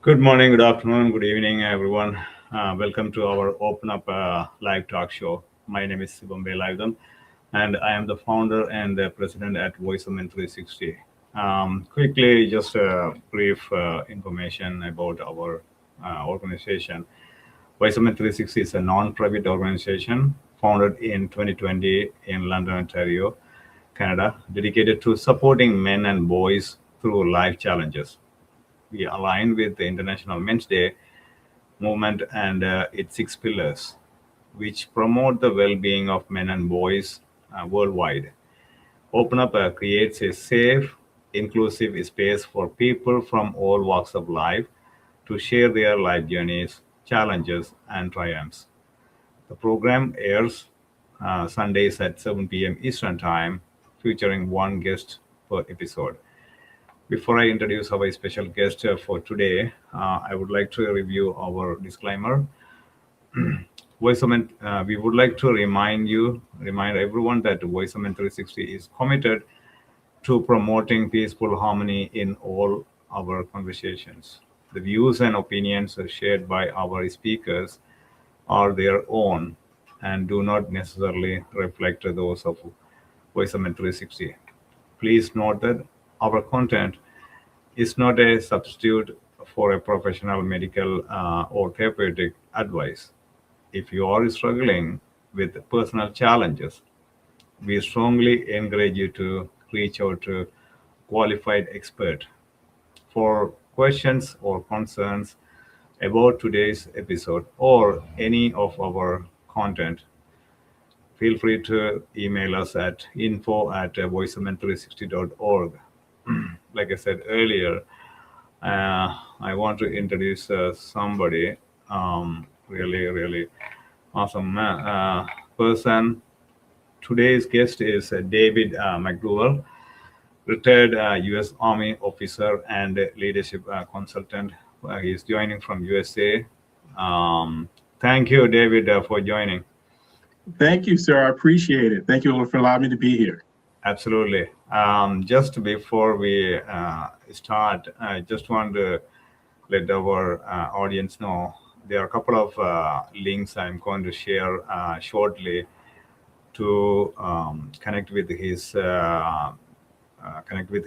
Good morning, good afternoon, good evening, everyone. Welcome to our Open Up live talk show. My name is Bombay Livedam, and I am the founder and the president at Voice of Men 360. Quickly, just a brief information about our organization. Voice of Men 360 is a non-profit organization founded in 2020 in London, Ontario, Canada, dedicated to supporting men and boys through life challenges. We align with the International Men's Day movement and its six pillars, which promote the well being of men and boys worldwide. Open Up creates a safe, inclusive space for people from all walks of life to share their life journeys, challenges, and triumphs. The program airs Sundays at 7 p.m. Eastern Time, featuring one guest per episode. Before I introduce our special guest for today, I would like to review our disclaimer. We would like to remind everyone that Voiceomen 360 is committed to promoting peaceful harmony in all our conversations. The views and opinions shared by our speakers are their own and do not necessarily reflect those of Voiceomen 360. Please note that our content is not a substitute for a professional medical or therapeutic advice. If you are struggling with personal challenges, we strongly encourage you to reach out to qualified expert for questions or concerns about today's episode or any of our content. Feel free to email us at info@voiceomen360.org. Like I said earlier, I want to introduce somebody, really awesome person. Today's guest is David McDowell, retired U.S. Army officer and leadership consultant. He's joining from USA. Thank you, David, for joining. Thank you, sir. I appreciate it. Thank you for allowing me to be here. Absolutely. Just before we start, I just want to let our audience know there are a couple of links I'm going to share shortly to connect with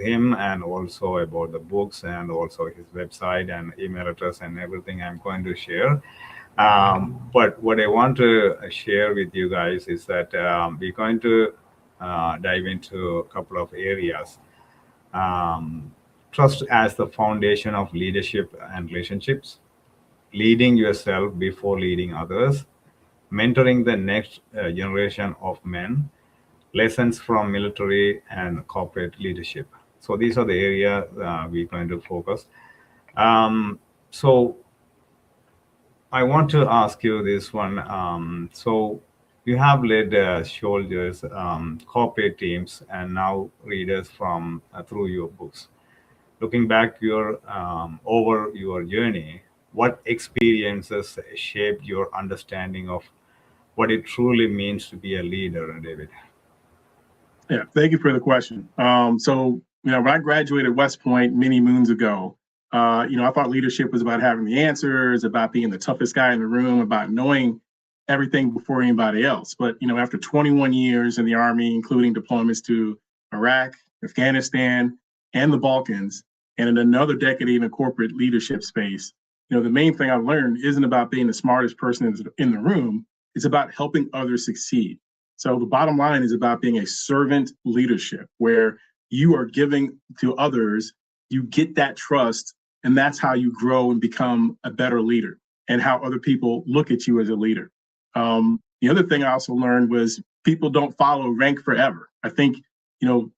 him, and also about the books and also his website and email address and everything I'm going to share. But what I want to share with you guys is that we're going to dive into a couple of areas. Um, Trust as the foundation of leadership and relationships, leading yourself before leading others, mentoring the next generation of men, lessons from military and corporate leadership. So these are the areas we're going to focus. So I want to ask you this one. So you have led soldiers, corporate teams, and now readers from through your books. Looking back over your journey, what experiences shaped your understanding of what it truly means to be a leader, David? Yeah, thank you for the question. When I graduated West Point many moons ago, I thought leadership was about having the answers, about being the toughest guy in the room, about knowing everything before anybody else. But, after 21 years in the Army, including deployments to Iraq, Afghanistan, and the Balkans, and in another decade in a corporate leadership space, the main thing I've learned isn't about being the smartest person in the room. It's about helping others succeed. So the bottom line is about being a servant leadership where you are giving to others, you get that trust, and that's how you grow and become a better leader and how other people look at you as a leader. The other thing I also learned was people don't follow rank forever. I think,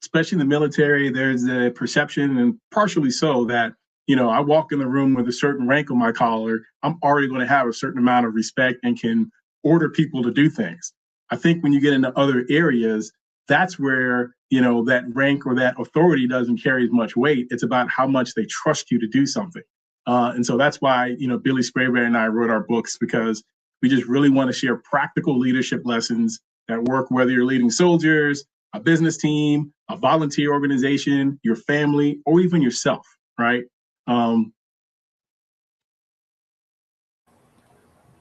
especially in the military, there's a perception, and partially so, that, I walk in the room with a certain rank on my collar, I'm already going to have a certain amount of respect and can order people to do things. I think when you get into other areas, that's where, that rank or that authority doesn't carry as much weight. It's about how much they trust you to do something. And so that's why, Billy Sprayberry and I wrote our books, because we just really want to share practical leadership lessons that work whether you're leading soldiers, a business team, a volunteer organization, your family, or even yourself, right?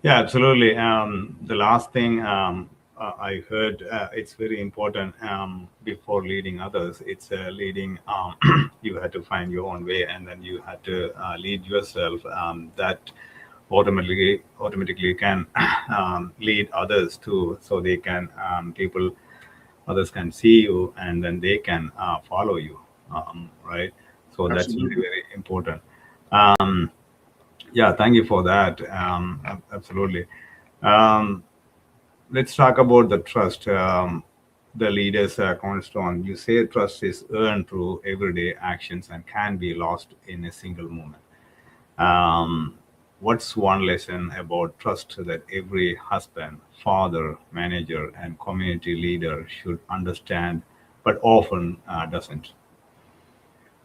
Yeah, absolutely. The last thing I heard, it's very important before leading others. It's leading. You had to find your own way, and then you had to lead yourself. That automatically can lead others too, so they can people others can see you, and then they can follow you. Right. So that's very Absolutely. very important. Um, yeah, thank you for that. Absolutely. Um, let's talk about the trust. The leader's cornerstone. You say trust is earned through everyday actions and can be lost in a single moment. Um, what's one lesson about trust that every husband, father, manager, and community leader should understand, but often doesn't?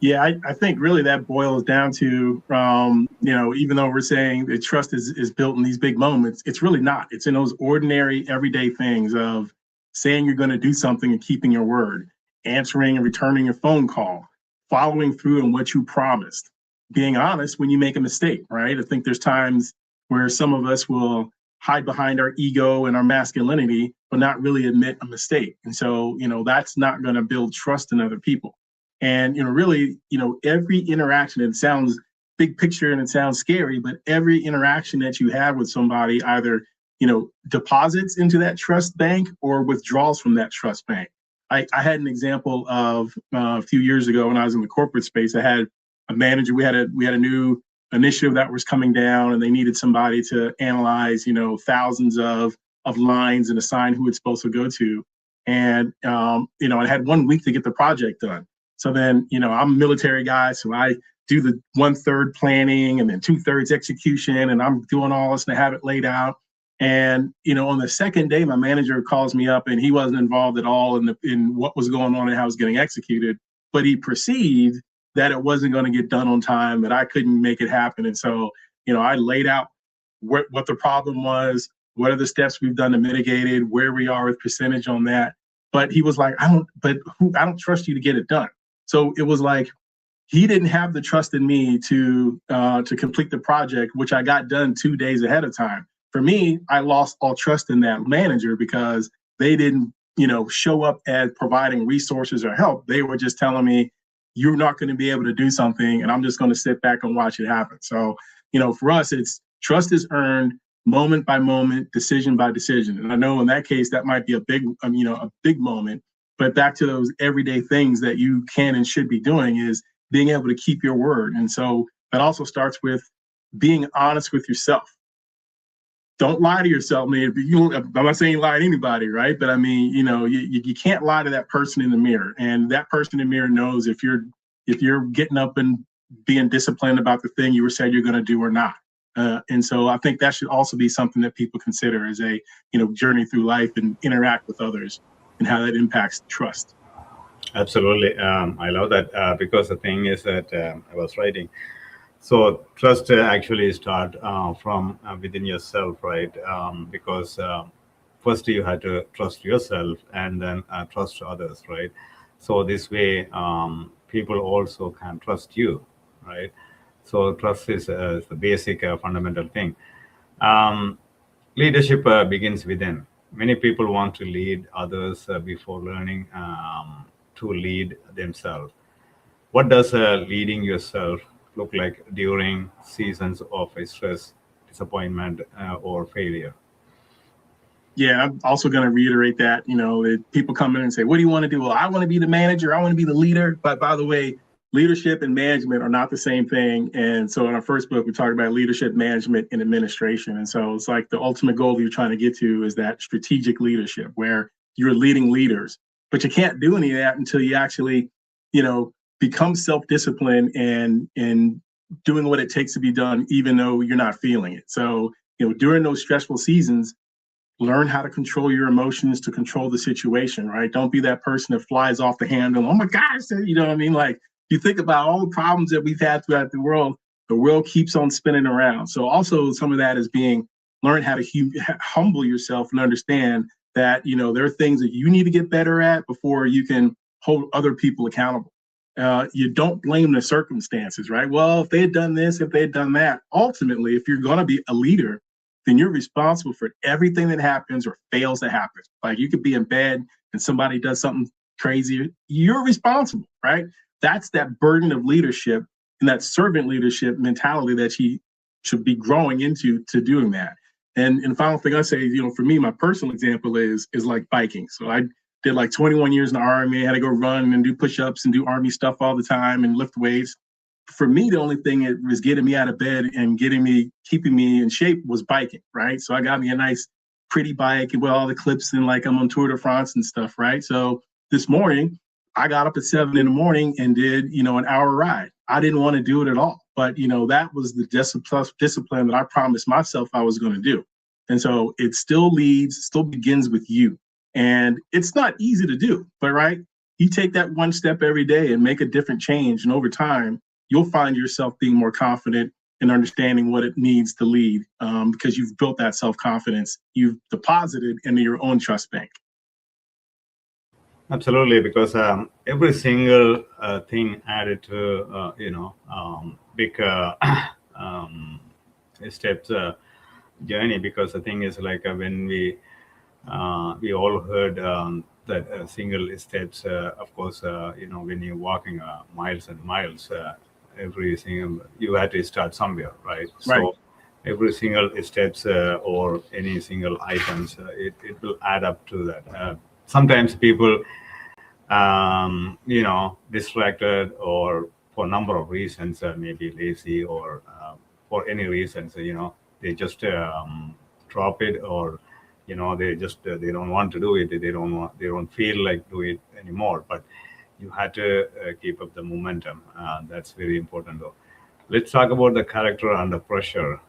Yeah, I think really that boils down to, even though we're saying that trust is built in these big moments, it's really not. It's in those ordinary, everyday things of saying you're going to do something and keeping your word, answering and returning your phone call, following through on what you promised, being honest when you make a mistake, right? I think there's times where some of us will hide behind our ego and our masculinity, but not really admit a mistake. And so, that's not going to build trust in other people. And really, every interaction, it sounds big picture and it sounds scary, but every interaction that you have with somebody either, deposits into that trust bank or withdrawals from that trust bank. I had an example of a few years ago when I was in the corporate space. I had a manager. We had a new initiative that was coming down, and they needed somebody to analyze, thousands of lines and assign who it's supposed to go to. And I had 1 week to get the project done. So then, I'm a military guy, so I do the 1/3 planning and then 2/3 execution, and I'm doing all this and I have it laid out. And on the second day, my manager calls me up, and he wasn't involved at all in what was going on and how it was getting executed, but he perceived that it wasn't going to get done on time, that I couldn't make it happen. And so, I laid out what the problem was, what are the steps we've done to mitigate it, where we are with percentage on that. But he was like, I don't trust you to get it done. So it was like he didn't have the trust in me to complete the project, which I got done 2 days ahead of time. For me, I lost all trust in that manager because they didn't, show up as providing resources or help. They were just telling me, you're not going to be able to do something, and I'm just going to sit back and watch it happen. So, for us, it's trust is earned moment by moment, decision by decision. And I know in that case, that might be a big moment. But back to those everyday things that you can and should be doing is being able to keep your word. And so that also starts with being honest with yourself. Don't lie to yourself, man. I'm not saying lie to anybody, right? But I mean, you can't lie to that person in the mirror, and that person in the mirror knows if you're getting up and being disciplined about the thing you were said you're going to do or not. And so I think that should also be something that people consider as a journey through life and interact with others and how that impacts trust. Absolutely. I love that because the thing is that I was writing. So trust actually start from within yourself, right? Because first you had to trust yourself and then trust others, right? So this way, people also can trust you, right? So trust is the basic fundamental thing. Um, leadership begins within. Many people want to lead others before learning to lead themselves. What does leading yourself look like during seasons of stress, disappointment, or failure? Yeah, I'm also going to reiterate that, that people come in and say, what do you want to do? Well, I want to be the manager. I want to be the leader. But by the way, leadership and management are not the same thing. And so in our first book, we talked about leadership, management, and administration. And so it's like the ultimate goal you're trying to get to is that strategic leadership where you're leading leaders. But you can't do any of that until you actually, become self-disciplined and doing what it takes to be done, even though you're not feeling it. So, during those stressful seasons, learn how to control your emotions to control the situation, right? Don't be that person that flies off the handle. Oh my gosh, you know what I mean? Like you think about all the problems that we've had throughout the world keeps on spinning around. So also some of that is learn how to humble yourself and understand that, there are things that you need to get better at before you can hold other people accountable. You don't blame the circumstances, right? Well, if they had done this, if they had done that, ultimately, if you're going to be a leader, then you're responsible for everything that happens or fails to happen. Like you could be in bed and somebody does something crazy, you're responsible, right? That's that burden of leadership and that servant leadership mentality that he should be growing into to doing that. And final thing I say, for me, my personal example is like biking. So I did like 21 years in the Army. I had to go run and do push-ups and do Army stuff all the time and lift weights. For me, the only thing that was getting me out of bed and keeping me in shape was biking, right? So I got me a nice, pretty bike with all the clips and like I'm on Tour de France and stuff, right? So this morning, I got up at 7 in the morning and did, an hour ride. I didn't want to do it at all, but that was the discipline that I promised myself I was going to do. And so it still begins with you. And it's not easy to do, but right, you take that one step every day and make a different change. And over time, you'll find yourself being more confident and understanding what it needs to lead because you've built that self-confidence. You've deposited into your own trust bank. Absolutely, because every single thing added to big steps journey. Because the thing is like when we all heard that single steps. Of course, when you're walking miles and miles, every single you had to start somewhere, right? Right. So every single steps or any single items, it will add up to that. Sometimes people distracted or for a number of reasons, maybe lazy or for any reasons, they just drop it or, they just, they don't want to do it. They don't feel like do it anymore, but you had to keep up the momentum. That's very important though. Let's talk about the character under pressure.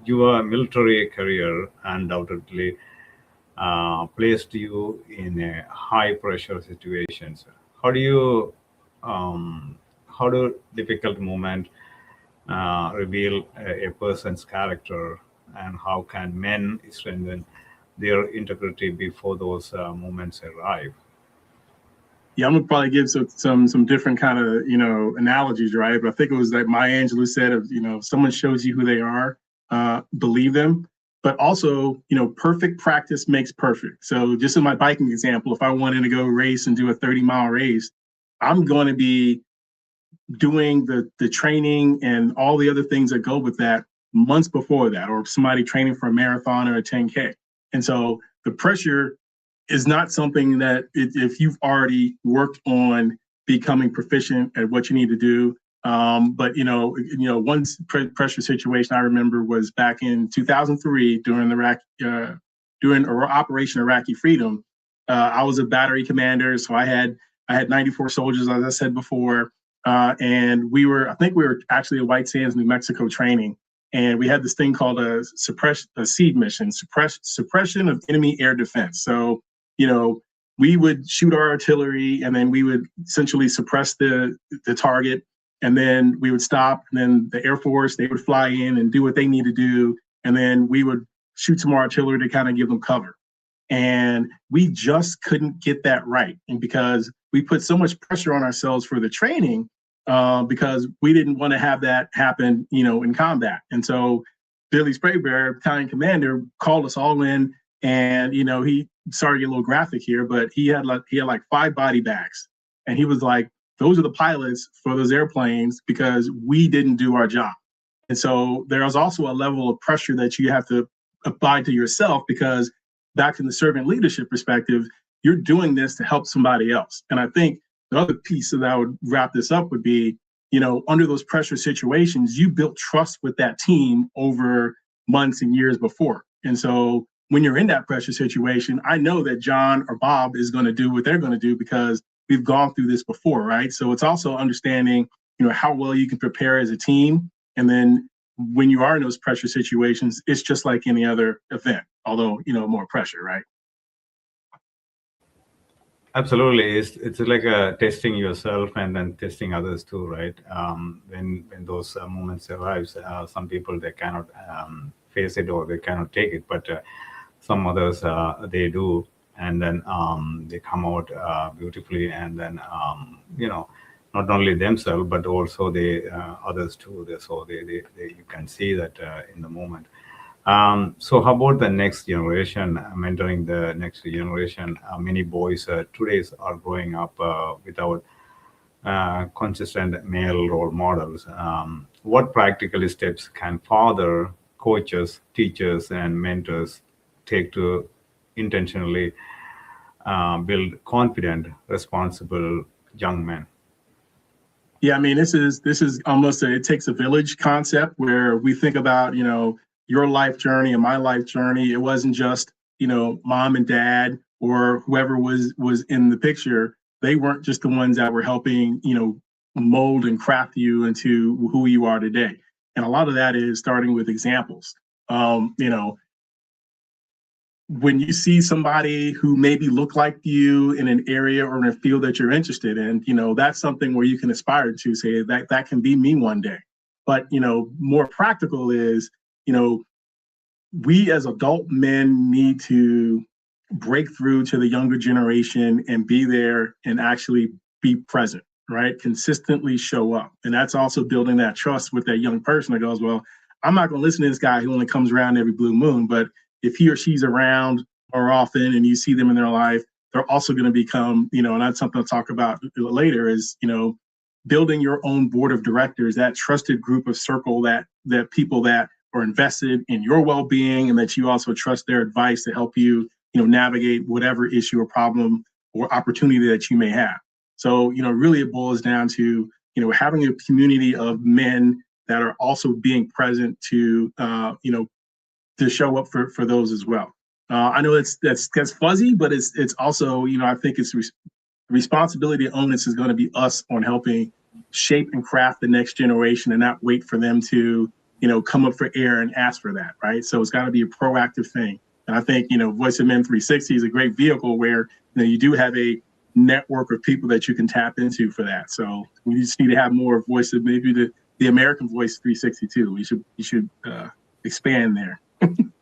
Your military career undoubtedly placed you in a high pressure situations. How do you how do difficult moment reveal a person's character, and how can men strengthen their integrity before those moments arrive? Yeah, I'm gonna probably give some different kind of analogies, right? But I think it was like Maya Angelou said, if someone shows you who they are, believe them. But also, perfect practice makes perfect. So just in my biking example, if I wanted to go race and do a 30-mile race, I'm going to be doing the training and all the other things that go with that months before that, or somebody training for a marathon or a 10K. And so the pressure is not something that if you've already worked on becoming proficient at what you need to do. But one pressure situation I remember was back in 2003 during Operation Iraqi Freedom. I was a battery commander, so I had 94 soldiers, as I said before, and I think we were actually at White Sands, New Mexico training. And we had this thing called a SEED mission, suppression of enemy air defense. So, we would shoot our artillery and then we would essentially suppress the target. And then we would stop, and then the Air Force, they would fly in and do what they need to do. And then we would shoot some more artillery to kind of give them cover. And we just couldn't get that right. And because we put so much pressure on ourselves for the training, because we didn't want to have that happen, in combat. And so Billy Spraybear, battalion commander, called us all in, and he, sorry to get a little graphic here, but he had like 5 body bags, and he was like, those are the pilots for those airplanes because we didn't do our job. And so there was also a level of pressure that you have to apply to yourself, because back in the servant leadership perspective, you're doing this to help somebody else. And I think the other piece that I would wrap this up would be, under those pressure situations, you built trust with that team over months and years before. And so when you're in that pressure situation, I know that John or Bob is going to do what they're going to do because we've gone through this before, right? So it's also understanding, how well you can prepare as a team. And then when you are in those pressure situations, it's just like any other event, although, more pressure, right? Absolutely, it's like testing yourself and then testing others too, right? When those moments arrives, some people they cannot face it or they cannot take it, but some others they do, and then they come out beautifully, and then not only themselves but also the others too. So they you can see that in the moment. So how about the next generation, mentoring the next generation? Many boys today are growing up without consistent male role models. What practical steps can father, coaches, teachers, and mentors take to intentionally build confident, responsible young men? Yeah, I mean, this is almost it takes a village concept where we think about, your life journey and my life journey. It wasn't just, mom and dad or whoever was in the picture. They weren't just the ones that were helping, mold and craft you into who you are today. And a lot of that is starting with examples. Um, you know, when you see somebody who maybe look like you in an area or in a field that you're interested in, that's something where you can aspire to say that can be me one day. But, more practical is, you know, we as adult men need to break through to the younger generation and be there and actually be present, right? Consistently show up. And that's also building that trust with that young person that goes, well, I'm not going to listen to this guy who only comes around every blue moon, but if he or she's around more often and you see them in their life, they're also going to become, and that's something I'll talk about later is, building your own board of directors, that trusted group of circle that people that are invested in your well-being and that you also trust their advice to help you, navigate whatever issue or problem or opportunity that you may have. So, really it boils down to, having a community of men that are also being present to show up for those as well. I know that's fuzzy, but it's also, I think it's responsibility and onus is going to be us on helping shape and craft the next generation and not wait for them to, come up for air and ask for that, right? So it's got to be a proactive thing. And I think, Voice of Men 360 is a great vehicle where, you do have a network of people that you can tap into for that. So we just need to have more voice of maybe the American Voice 362. We should expand there.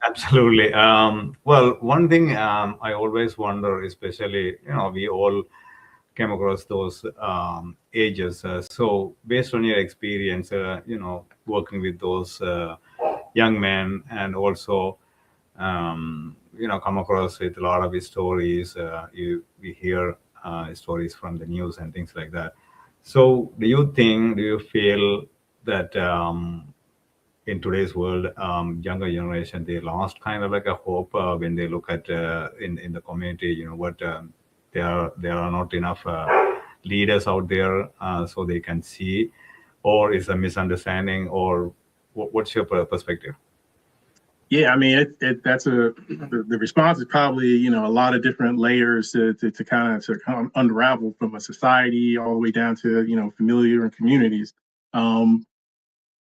Absolutely. Well, one thing I always wonder, especially, we all came across those ages. So, based on your experience, working with those young men and also, come across with a lot of his stories, we hear stories from the news and things like that. So, do you feel that in today's world, younger generation, they lost kind of like a hope when they look at in the community. What there are not enough leaders out there, so they can see, or is a misunderstanding, or what's your perspective? Yeah, I mean, that's the response is probably, a lot of different layers to kind of unravel from a society all the way down to, familiar and communities. Um,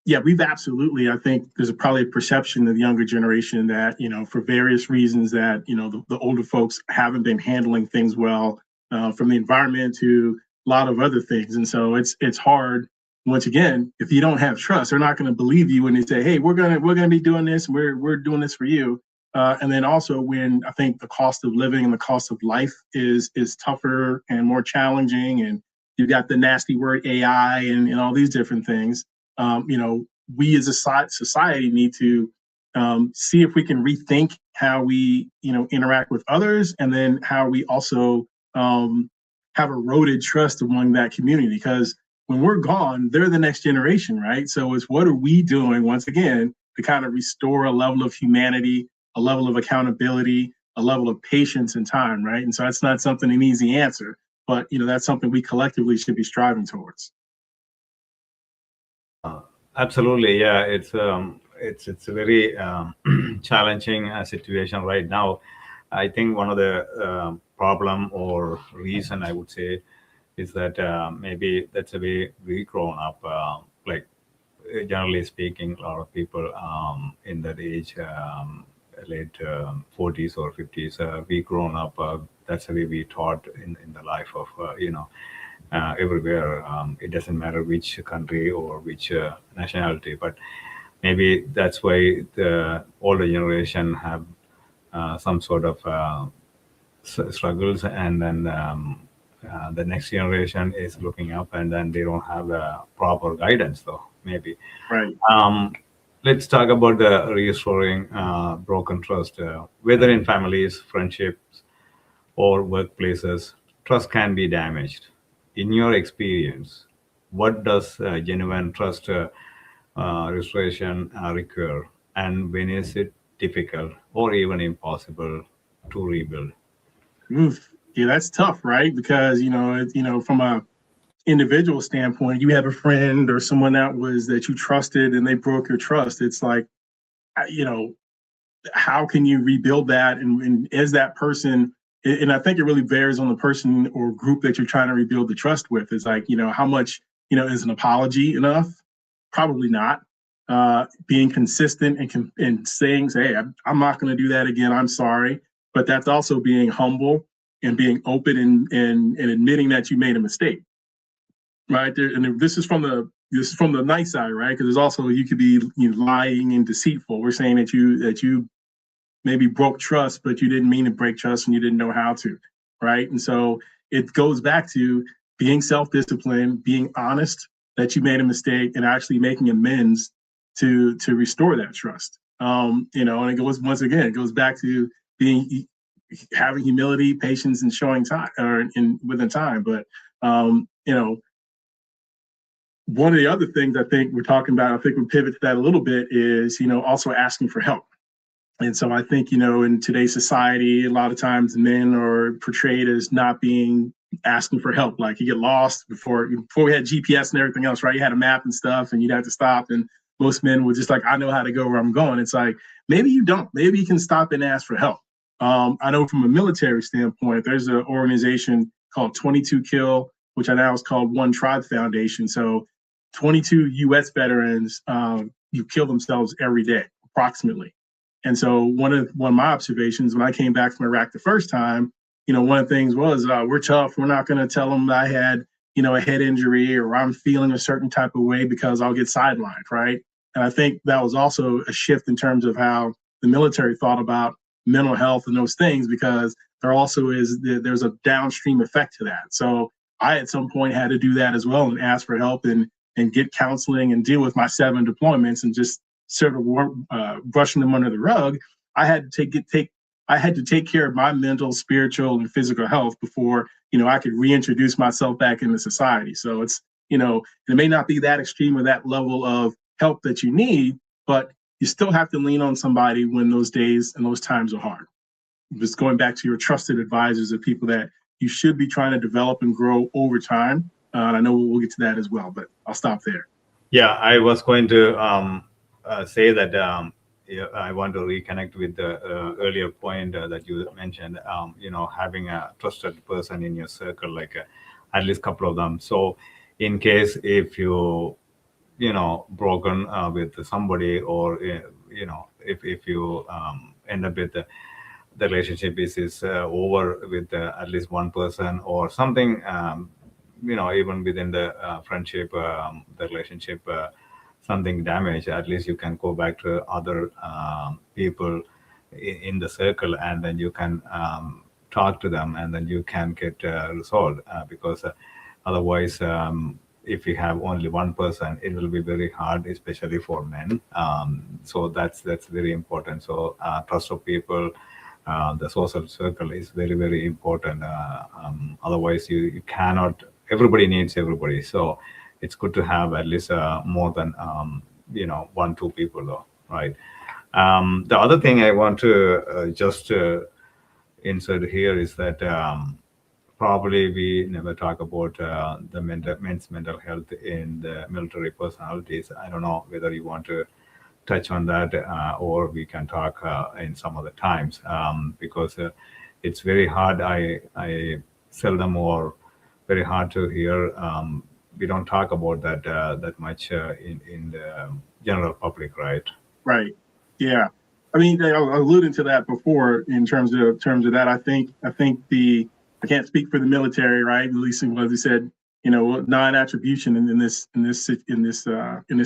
yeah, we've absolutely, I think there's probably a perception of the younger generation that, for various reasons that, the older folks haven't been handling things well, from the environment to a lot of other things. And so it's hard. Once again, if you don't have trust, they're not going to believe you when they say, "Hey, we're gonna be doing this. We're doing this for you." And then also when I think the cost of living and the cost of life is tougher and more challenging, and you got the nasty word AI and all these different things. We as a society need to see if we can rethink how we, interact with others, and then how we also have eroded trust among that community. Because when we're gone, they're the next generation, right? So it's what are we doing once again to kind of restore a level of humanity, a level of accountability, a level of patience and time, right? And so that's not something an easy answer, but that's something we collectively should be striving towards. Absolutely, yeah. It's a very challenging situation right now. I think one of the problem or reason I would say is that maybe that's the way we grown up. Like generally speaking, a lot of people in that age, late 40s or 50s, we grown up. That's the way we taught in the life of everywhere. It doesn't matter which country or which nationality, but maybe that's why the older generation have some sort of struggles, and then the next generation is looking up, and then they don't have proper guidance, though maybe. Right. Um, let's talk about the restoring broken trust, whether in families, friendships, or workplaces. Trust can be damaged. In your experience, what does genuine trust restoration require, and when is it difficult or even impossible to rebuild? Oof. Yeah, that's tough, right? Because from a individual standpoint, you have a friend or someone that you trusted and they broke your trust. It's like, you know, how can you rebuild that? And is that person, and I think it really varies on the person or group that you're trying to rebuild the trust with. Is like, how much, is an apology enough? Probably not. Being consistent and saying, hey, I'm not going to do that again. I'm sorry. But that's also being humble and being open and admitting that you made a mistake, right? There, and this is from the nice side, right? Because there's also, you could be, lying and deceitful. We're saying that you maybe broke trust, but you didn't mean to break trust and you didn't know how to, right? And so it goes back to being self-disciplined, being honest that you made a mistake, and actually making amends to restore that trust. And it goes, once again, it goes back to being having humility, patience, and showing time, or in within time. But one of the other things I think we're talking about, I think we pivot to that a little bit, is also asking for help. And so I think, in today's society, a lot of times men are portrayed as not being asking for help. Like, you get lost before we had GPS and everything else, right? You had a map and stuff and you'd have to stop. And most men were just like, I know how to go where I'm going. It's like, maybe you don't. Maybe you can stop and ask for help. I know from a military standpoint, there's an organization called 22 Kill, which I now is called One Tribe Foundation. So 22 U.S. veterans you kill themselves every day, approximately. And so one of my observations when I came back from Iraq the first time, one of the things was, we're tough. We're not going to tell them that I had, a head injury or I'm feeling a certain type of way because I'll get sidelined, right? And I think that was also a shift in terms of how the military thought about mental health and those things, because there's a downstream effect to that. So I at some point had to do that as well and ask for help and get counseling and deal with my 7 deployments and just sort of brushing them under the rug. I had to take care of my mental, spiritual, and physical health before I could reintroduce myself back into society. So it's it may not be that extreme or that level of help that you need, but you still have to lean on somebody when those days and those times are hard. Just going back to your trusted advisors, of people that you should be trying to develop and grow over time. And I know we'll get to that as well, but I'll stop there. Yeah, I was going to say that yeah, I want to reconnect with the earlier point that you mentioned. Having a trusted person in your circle, like at least a couple of them. So, in case if broken with somebody, or if you end up with the relationship is over with at least one person or something, even within the friendship, the relationship, something damaged, at least you can go back to other people in the circle, and then you can talk to them, and then you can get resolved, because otherwise, if you have only one person, it will be very hard, especially for men. So that's very important. So trust of people, the social circle is very, very important. Otherwise, you cannot. Everybody needs everybody. So it's good to have at least more than one, two people, though, right? The other thing I want to just insert here is that probably we never talk about the men's mental health in the military personalities. I don't know whether you want to touch on that, or we can talk in some other times, because it's very hard. I seldom, or very hard to hear. We don't talk about that much in the general public, right? Right. Yeah. I mean, I alluded to that before in terms of that. I can't speak for the military, right? At least as you said, non-attribution in this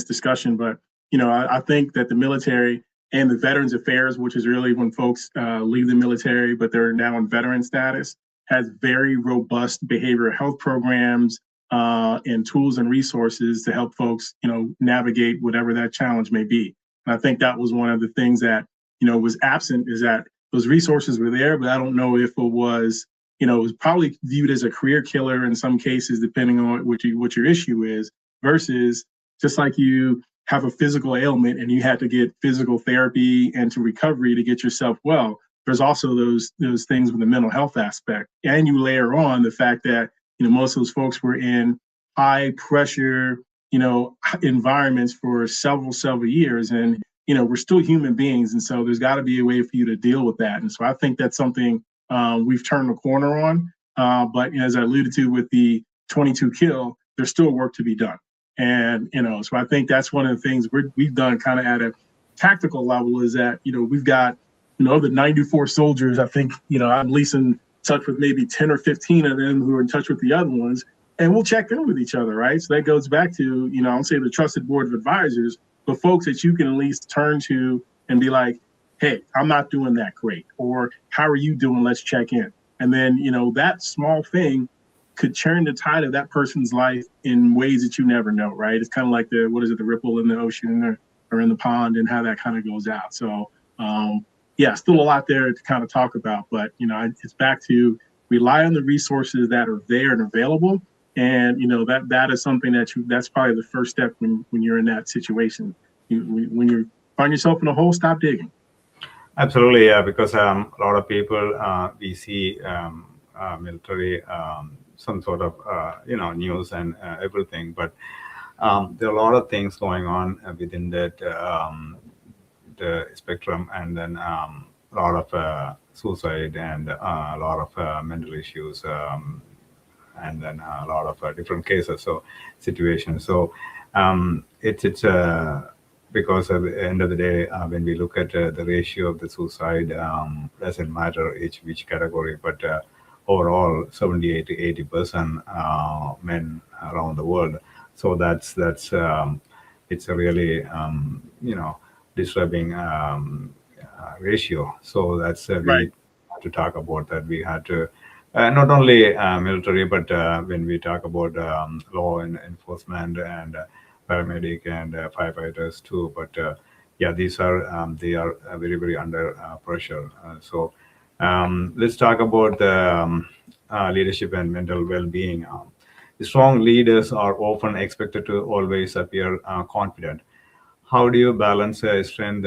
discussion. But I think that the military and the Veterans Affairs, which is really when folks leave the military but they're now in veteran status, has very robust behavioral health programs and tools and resources to help folks, navigate whatever that challenge may be. And I think that was one of the things that, was absent, is that those resources were there, but I don't know if it was, it was probably viewed as a career killer in some cases, depending on what your issue is, versus just like you have a physical ailment and you had to get physical therapy and to recovery to get yourself well. There's also those things with the mental health aspect, and you layer on the fact that most of those folks were in high pressure environments for several years, and we're still human beings, and so there's got to be a way for you to deal with that. And so I think that's something we've turned the corner on. But as I alluded to with the 22 kill, there's still work to be done. And so I think that's one of the things we've done kind of at a tactical level, is that we've got the 94 soldiers. I think I'm at least in touch with maybe 10 or 15 of them who are in touch with the other ones, and we'll check in with each other, right? So that goes back to I'll say the trusted board of advisors, but folks that you can at least turn to and be like, hey, I'm not doing that great, or how are you doing? Let's check in. And then that small thing could turn the tide of that person's life in ways that you never know, right? It's kind of like the ripple in the ocean or in the pond, and how that kind of goes out. So yeah, still a lot there to kind of talk about, but it's back to rely on the resources that are there and available. And that is something that's probably the first step when you're in that situation. When you find yourself in a hole, stop digging. Absolutely, yeah, because a lot of people, we see military, some sort of news and everything, but there are a lot of things going on within that the spectrum, and then a lot of suicide, and a lot of mental issues, and then a lot of different cases, so situations. So it's because at the end of the day, when we look at the ratio of the suicide, doesn't matter which category, but overall 78 to 80% men around the world. So that's it's a really disturbing ratio. So that's we Right. have to talk about that. We had to not only military, but when we talk about law and enforcement, and paramedic, and firefighters too. But yeah, these are they are very under pressure. So let's talk about the leadership and mental well-being. Strong leaders are often expected to always appear confident. How do you balance strength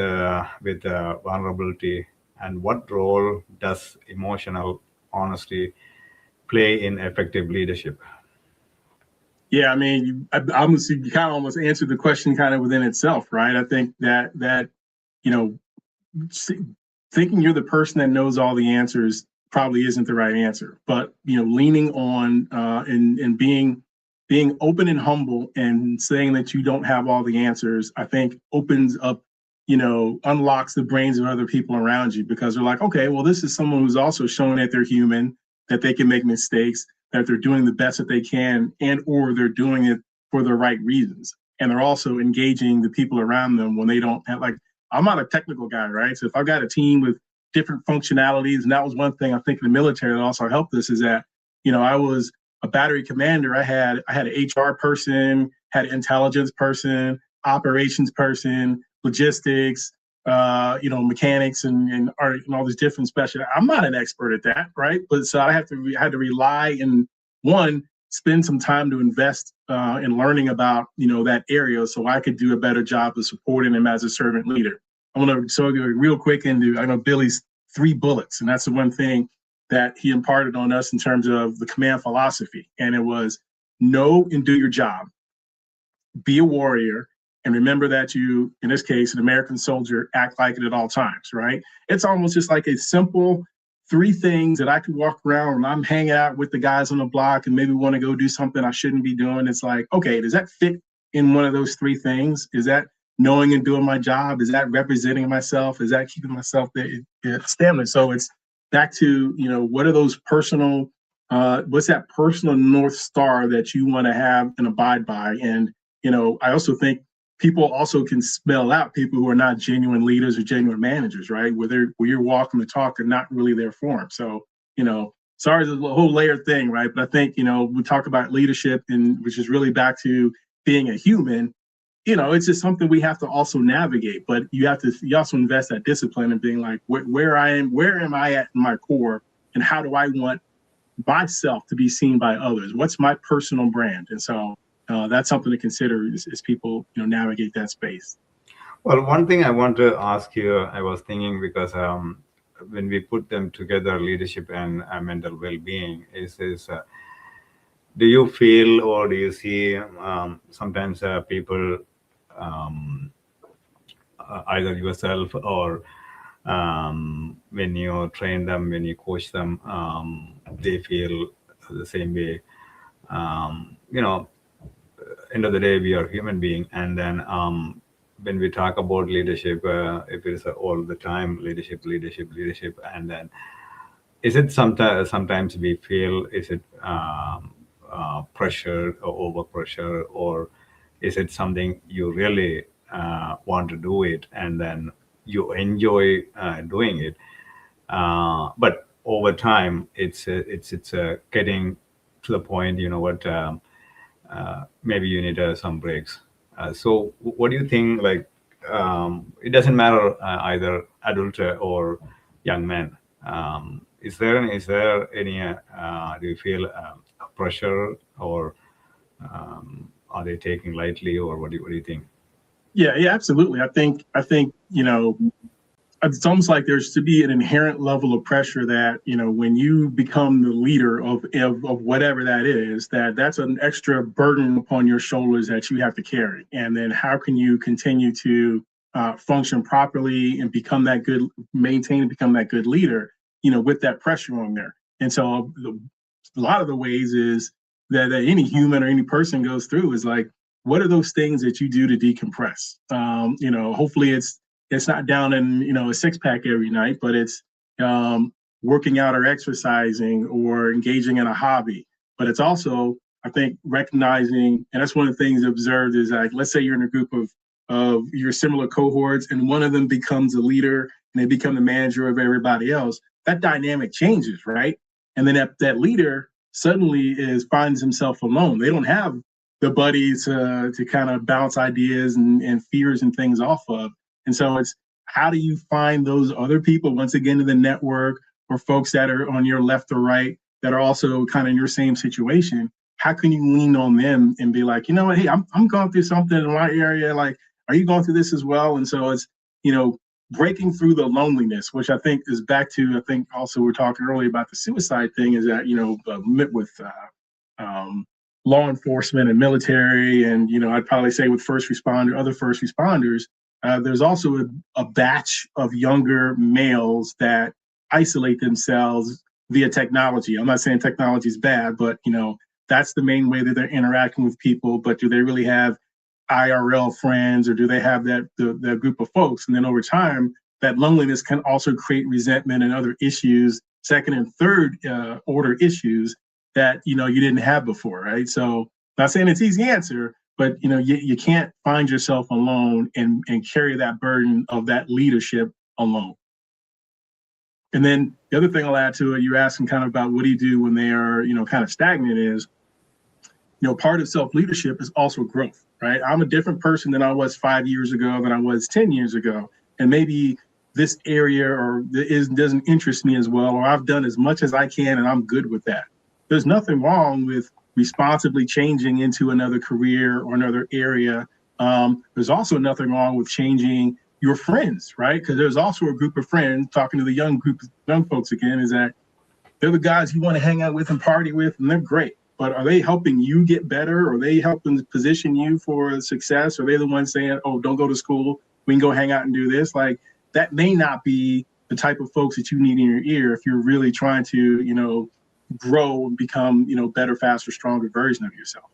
with vulnerability, and what role does emotional honesty play in effective leadership? Yeah, I mean, you kind of almost answered the question kind of within itself, right? I think that you know, thinking you're the person that knows all the answers probably isn't the right answer. But leaning on and being open and humble, and saying that you don't have all the answers, I think opens up, unlocks the brains of other people around you, because they're like, okay, well, this is someone who's also showing that they're human, that they can make mistakes, that they're doing the best that they can, and or they're doing it for the right reasons. And they're also engaging the people around them when they don't have, like, I'm not a technical guy, right? So if I've got a team with different functionalities, and that was one thing I think in the military that also helped us, is that, I was a battery commander. I had an HR person, had an intelligence person, operations person, logistics, mechanics, and all these different special. I'm not an expert at that, right? But so I had to rely, and one, spend some time to invest in learning about that area, so I could do a better job of supporting him as a servant leader. I want to go real quick into, I know, Billy's 3 bullets, and that's the one thing that he imparted on us in terms of the command philosophy. And it was know and do your job, be a warrior, and remember that you, in this case, an American soldier, act like it at all times, right? It's almost just like a simple 3 things that I could walk around when I'm hanging out with the guys on the block and maybe want to go do something I shouldn't be doing. It's like, okay, does that fit in one of those 3 things? Is that knowing and doing my job? Is that representing myself? Is that keeping myself stamina? So it's back to, what are those personal, what's that personal North Star that you want to have and abide by? And, I also think people also can spell out people who are not genuine leaders or genuine managers, right? Where you're walking the talk, they're not really there for them. So, sorry, it's a whole layered thing, right? But I think, we talk about leadership, and which is really back to being a human. it's just something we have to also navigate. But you also invest that discipline in being like, where am I at in my core, and how do I want myself to be seen by others? What's my personal brand? And so that's something to consider as people navigate that space. Well, one thing I want to ask you, I was thinking because when we put them together, leadership and mental well-being, is do you feel or do you see sometimes people, um, either yourself or when you train them, when you coach them, they feel the same way. You know, end of the day, we are human being, and then when we talk about leadership, if it is all the time leadership, leadership, leadership, and then is it sometimes we feel is it pressure or over pressure, or is it something you really want to do it and then you enjoy doing it, but over time it's getting to the point, you know what, maybe you need some breaks. So what do you think, like, it doesn't matter either adult or young men, is there any do you feel pressure, or are they taking lightly, or what do you think? Yeah, absolutely. I think it's almost like there's to be an inherent level of pressure that when you become the leader of whatever that is, that's an extra burden upon your shoulders that you have to carry. And then how can you continue to function properly and maintain and become that good leader, with that pressure on there. And so a lot of the ways is that any human or any person goes through is like, what are those things that you do to decompress? Hopefully it's not down in a six pack every night, but it's working out or exercising or engaging in a hobby. But it's also, I think, recognizing, and that's one of the things observed is like, let's say you're in a group of your similar cohorts, and one of them becomes a leader and they become the manager of everybody else. That dynamic changes, right? And then that leader suddenly finds himself alone. They don't have the buddies to kind of bounce ideas and fears and things off of. And so it's, how do you find those other people, once again, in the network, or folks that are on your left or right that are also kind of in your same situation? How can you lean on them and be like, you know what, hey, I'm going through something in my area. Like, are you going through this as well? And so it's, breaking through the loneliness, which I think is back to, I think also we're talking earlier about the suicide thing, is that, with law enforcement and military, and I'd probably say with other first responders, there's also a batch of younger males that isolate themselves via technology. I'm not saying technology is bad, but that's the main way that they're interacting with people. But do they really have IRL friends, or do they have that group of folks? And then over time, that loneliness can also create resentment and other issues, second and third order issues that you didn't have before, right? So, not saying it's easy answer, but you can't find yourself alone and carry that burden of that leadership alone. And then the other thing I'll add to it, you're asking kind of about what do you do when they are kind of stagnant, is part of self-leadership is also growth, right? I'm a different person than I was 5 years ago, than I was 10 years ago. And maybe this area doesn't interest me as well, or I've done as much as I can and I'm good with that. There's nothing wrong with responsibly changing into another career or another area. There's also nothing wrong with changing your friends, right? Because there's also a group of friends, talking to the young folks again, is that they're the guys you want to hang out with and party with, and they're great. But are they helping you get better? Are they helping position you for success? Are they the ones saying, oh, don't go to school, we can go hang out and do this? Like, that may not be the type of folks that you need in your ear if you're really trying to, grow and become, better, faster, stronger version of yourself.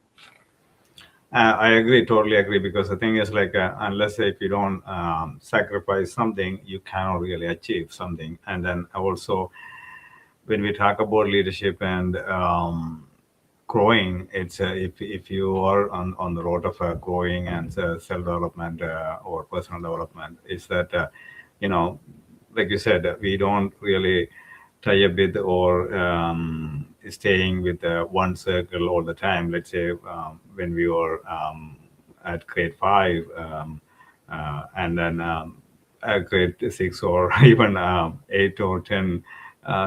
I agree, totally agree, because the thing is, like, unless if you don't sacrifice something, you cannot really achieve something. And then also, when we talk about leadership and growing, it's if you are on the road of growing and self-development or personal development, is that, like you said, we don't really tie up with or staying with one circle all the time. Let's say when we were at grade 5, and then grade 6 or even 8 or 10,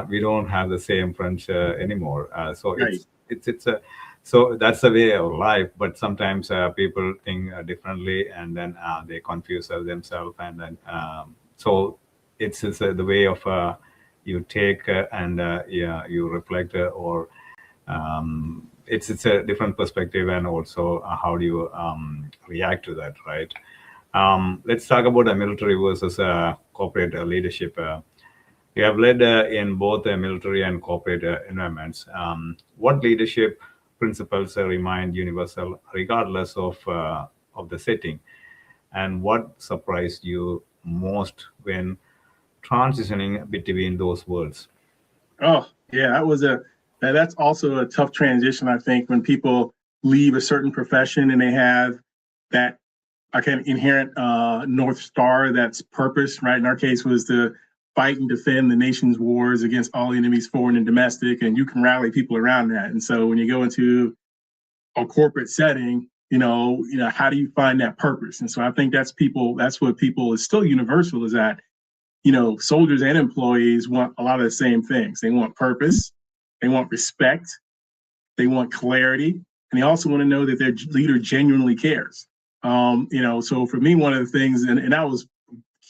we don't have the same friends anymore. So Right. it's a so that's the way of life. But sometimes people think differently, and then they confuse themselves, and then so it's the way of you take and yeah, you reflect or it's a different perspective, and also how do you react to that, right? Let's talk about the military versus corporate leadership. You have led in both the military and corporate environments. What leadership principles remain universal regardless of the setting, and what surprised you most when transitioning between those worlds? Oh, yeah, that's also a tough transition, I think, when people leave a certain profession and they have that inherent North Star, that's purpose, right? In our case was to fight and defend the nation's wars against all enemies, foreign and domestic, and you can rally people around that. And so when you go into a corporate setting, how do you find that purpose? And so I think that's what people is still universal, is that soldiers and employees want a lot of the same things. They want purpose, they want respect, they want clarity, and they also want to know that their leader genuinely cares. So for me, one of the things, and that was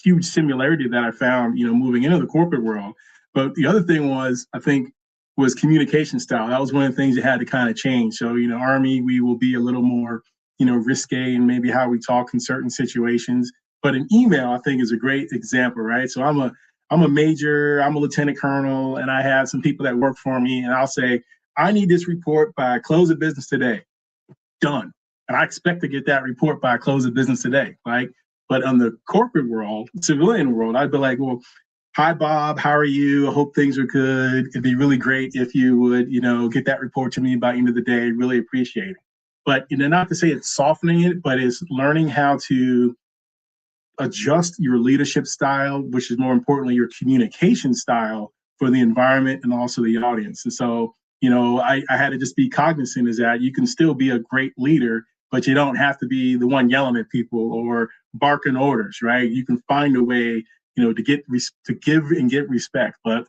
huge similarity that I found, moving into the corporate world. But the other thing was, I think, was communication style. That was one of the things that had to kind of change. So, Army, we will be a little more, risque in maybe how we talk in certain situations. But an email, I think, is a great example, right? So I'm a major, I'm a lieutenant colonel, and I have some people that work for me, and I'll say, I need this report by close of business today. Done. And I expect to get that report by close of business today, right? But on the corporate world, civilian world, I'd be like, well, hi, Bob, how are you? I hope things are good. It'd be really great if you would, get that report to me by the end of the day. Really appreciate it. But, not to say it's softening it, but it's learning how to adjust your leadership style, which is more importantly, your communication style for the environment and also the audience. And so, I had to just be cognizant is that you can still be a great leader, but you don't have to be the one yelling at people or barking orders, right? You can find a way, to give and get respect. But,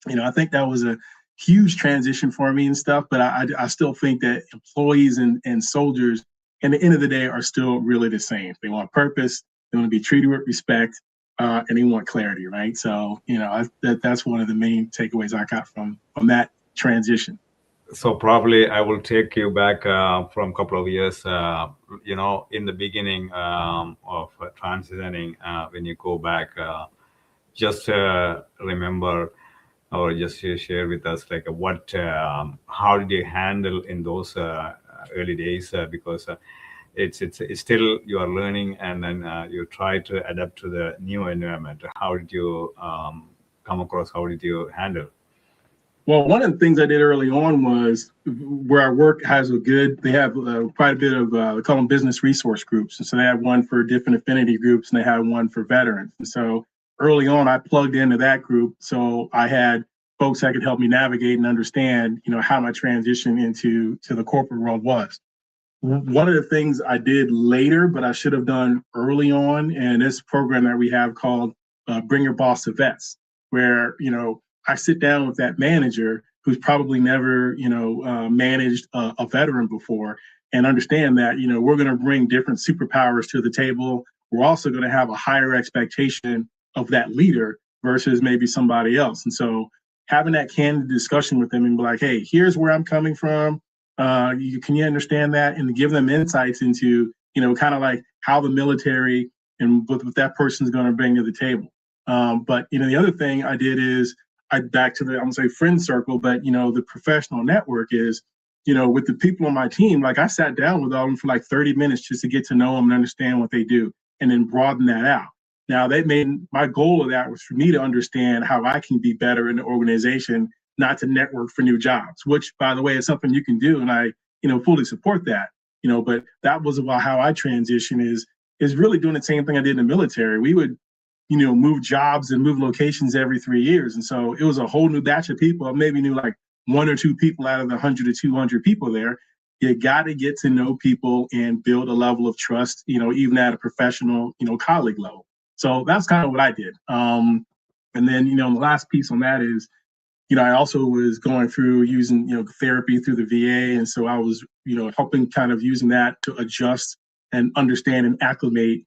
I think that was a huge transition for me and stuff. But I still think that employees and soldiers, at the end of the day, are still really the same. They want purpose, they want to be treated with respect, and they want clarity, right? So, that's one of the main takeaways I got from that transition. So probably I will take you back from a couple of years, in the beginning of transitioning, when you go back, just remember or just share with us like how did you handle in those early days, because it's still you are learning, and then you try to adapt to the new environment. How did you come across? How did you handle? Well, one of the things I did early on was where I work they have quite a bit of, they call them business resource groups. And so they have one for different affinity groups and they have one for veterans. And so early on, I plugged into that group. So I had folks that could help me navigate and understand, how my transition to the corporate world was. One of the things I did later, but I should have done early on, and this program that we have called Bring Your Boss to Vets, where, I sit down with that manager who's probably never, managed a veteran before, and understand that, we're going to bring different superpowers to the table. We're also going to have a higher expectation of that leader versus maybe somebody else. And so having that candid discussion with them and be like, hey, here's where I'm coming from. Can you understand that? And to give them insights into, kind of like how the military and what that person's going to bring to the table. But, the other thing I did is back to the, I'm gonna say friend circle, but, the professional network is, with the people on my team, like I sat down with all of them for like 30 minutes just to get to know them and understand what they do and then broaden that out. Now, my goal of that was for me to understand how I can be better in the organization, not to network for new jobs, which, by the way, is something you can do. And I, fully support that, but that was about how I transition is really doing the same thing I did in the military. We would, move jobs and move locations every 3 years. And so it was a whole new batch of people. I maybe knew like one or two people out of the 100 to 200 people there. you got to get to know people and build a level of trust, even at a professional, colleague level. So that's kind of what I did. And then, the last piece on that is, I also was going through using, therapy through the VA. And so I was, helping kind of using that to adjust and understand and acclimate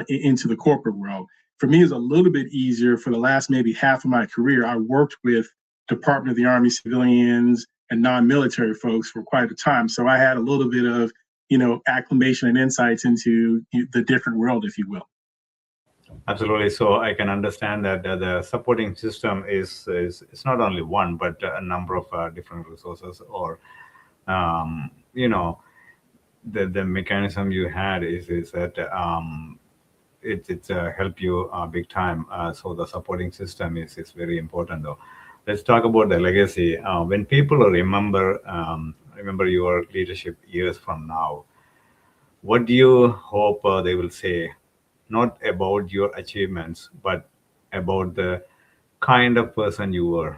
into the corporate world. For me, it's a little bit easier. For the last maybe half of my career, I worked with Department of the Army civilians and non-military folks for quite a time. So I had a little bit of, acclimation and insights into the different world, if you will. Absolutely. So I can understand that the supporting system is it's not only one, but a number of different resources, or you know, the mechanism you had is that it's help you big time. So the supporting system is very important, though. Let's talk about the legacy. When people remember your leadership years from now, what do you hope they will say? Not about your achievements, but about the kind of person you were.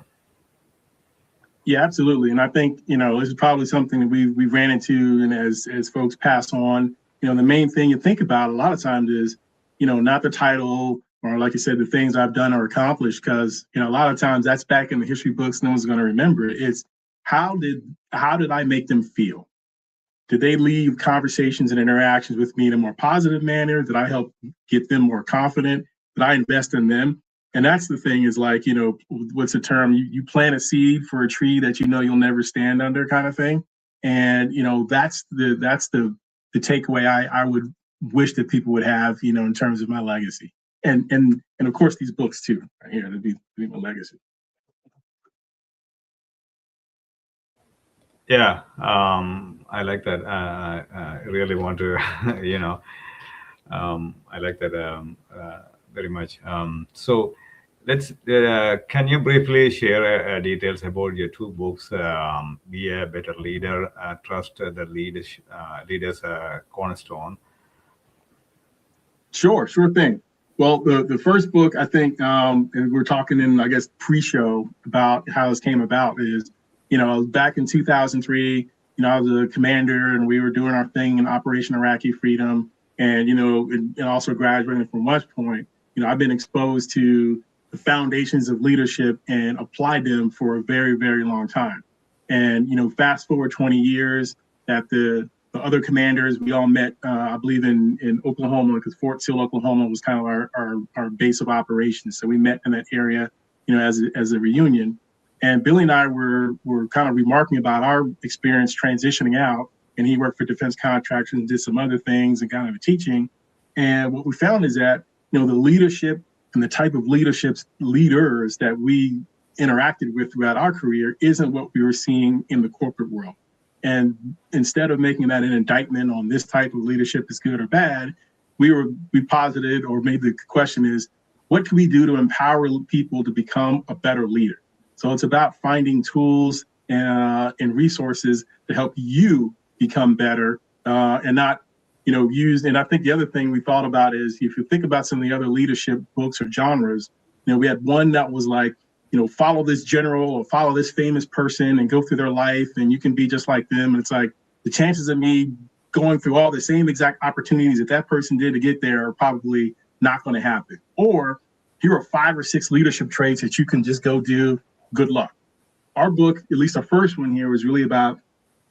Yeah, absolutely. And I think, this is probably something that we ran into, and as folks pass on, the main thing you think about a lot of times is, not the title, or like you said, the things I've done or accomplished, because, a lot of times that's back in the history books, no one's going to remember it. It's how did I make them feel? Did they leave conversations and interactions with me in a more positive manner? Did I help get them more confident? Did I invest in them? And that's the thing, is like, what's the term? You plant a seed for a tree that you'll never stand under, kind of thing. And that's the takeaway I would wish that people would have, in terms of my legacy. And of course these books too, right here, to be my legacy. Yeah, I like that. I really want to, you know, I like that very much. So let's. Can you briefly share details about your two books? Be a better leader, trust the leaders cornerstone. Sure thing. Well, the first book, I think, and we're talking in, I guess, pre-show about how this came about is, back in 2003, I was a commander and we were doing our thing in Operation Iraqi Freedom. And, and also graduating from West Point, I've been exposed to the foundations of leadership and applied them for a very, very long time. And, fast forward 20 years, that the other commanders, we all met, I believe, in Oklahoma, because Fort Sill, Oklahoma was kind of our base of operations. So we met in that area, as a reunion. And Billy and I were kind of remarking about our experience transitioning out. And he worked for defense contractors and did some other things and kind of teaching. And what we found is that, the leadership and the type of leaders that we interacted with throughout our career isn't what we were seeing in the corporate world. And instead of making that an indictment on this type of leadership is good or bad, we posited, or made the question is, what can we do to empower people to become a better leader? So it's about finding tools and resources to help you become better, and not, use. And I think the other thing we thought about is, if you think about some of the other leadership books or genres, we had one that was like, follow this general or follow this famous person and go through their life and you can be just like them. And it's like, the chances of me going through all the same exact opportunities that person did to get there are probably not going to happen. Or here are 5 or 6 leadership traits that you can just go do. Good luck. Our book, at least our first one here, was really about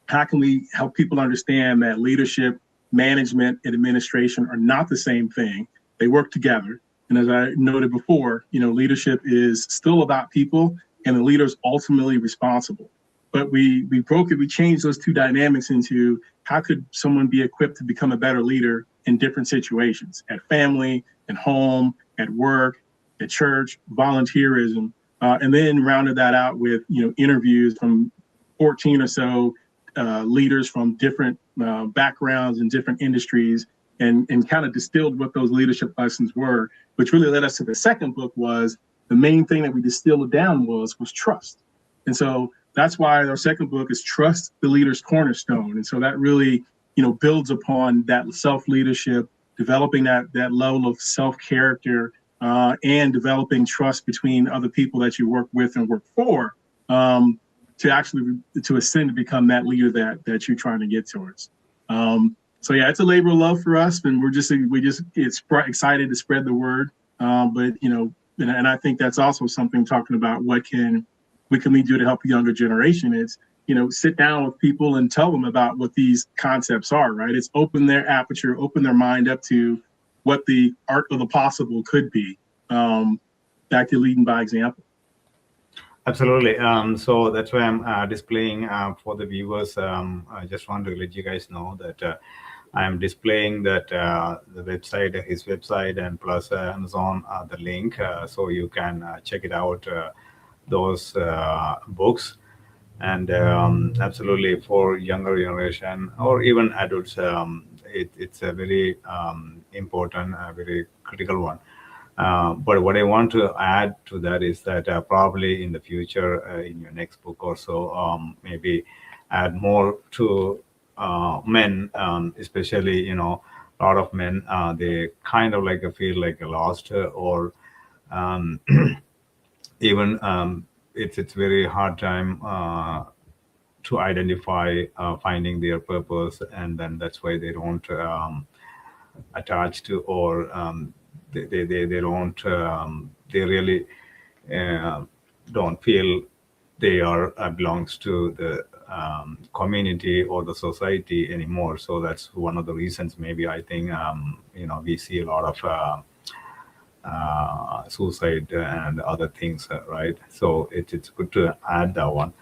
how can we help people understand that leadership, management, and administration are not the same thing. They work together. And as I noted before, leadership is still about people, and the leader's ultimately responsible. But we broke it. We changed those two dynamics into how could someone be equipped to become a better leader in different situations, at family, at home, at work, at church, volunteerism, and then rounded that out with interviews from 14 or so leaders from different backgrounds and different industries, and kind of distilled what those leadership lessons were, which really led us to the second book. Was the main thing that we distilled down was trust. And so that's why our second book is Trust the Leader's Cornerstone. And so that really, builds upon that self-leadership, developing that level of self-character, and developing trust between other people that you work with and work for. to actually to ascend to become that leader that you're trying to get towards. So yeah, it's a labor of love for us, and it's excited to spread the word. But and I think that's also something talking about what can we do to help the younger generation. It's sit down with people and tell them about what these concepts are. Right? It's open their aperture, open their mind up to what the art of the possible could be. Back to leading by example. Absolutely. So that's why I'm displaying for the viewers. I just want to let you guys know that I'm displaying that the website, his website, and plus Amazon, the link, so you can check it out. Those books, and absolutely for younger generation or even adults, it's a very important, very critical one. But what I want to add to that is that probably in the future, in your next book or so, maybe add more to men, especially, a lot of men, they kind of like feel like lost, or um, even it's very hard time to identify finding their purpose, and then that's why they don't attach to, or they don't they really uh, don't feel they are belongs to the community or the society anymore. So that's one of the reasons, maybe, I think, we see a lot of suicide and other things, right? So it's good to add that one.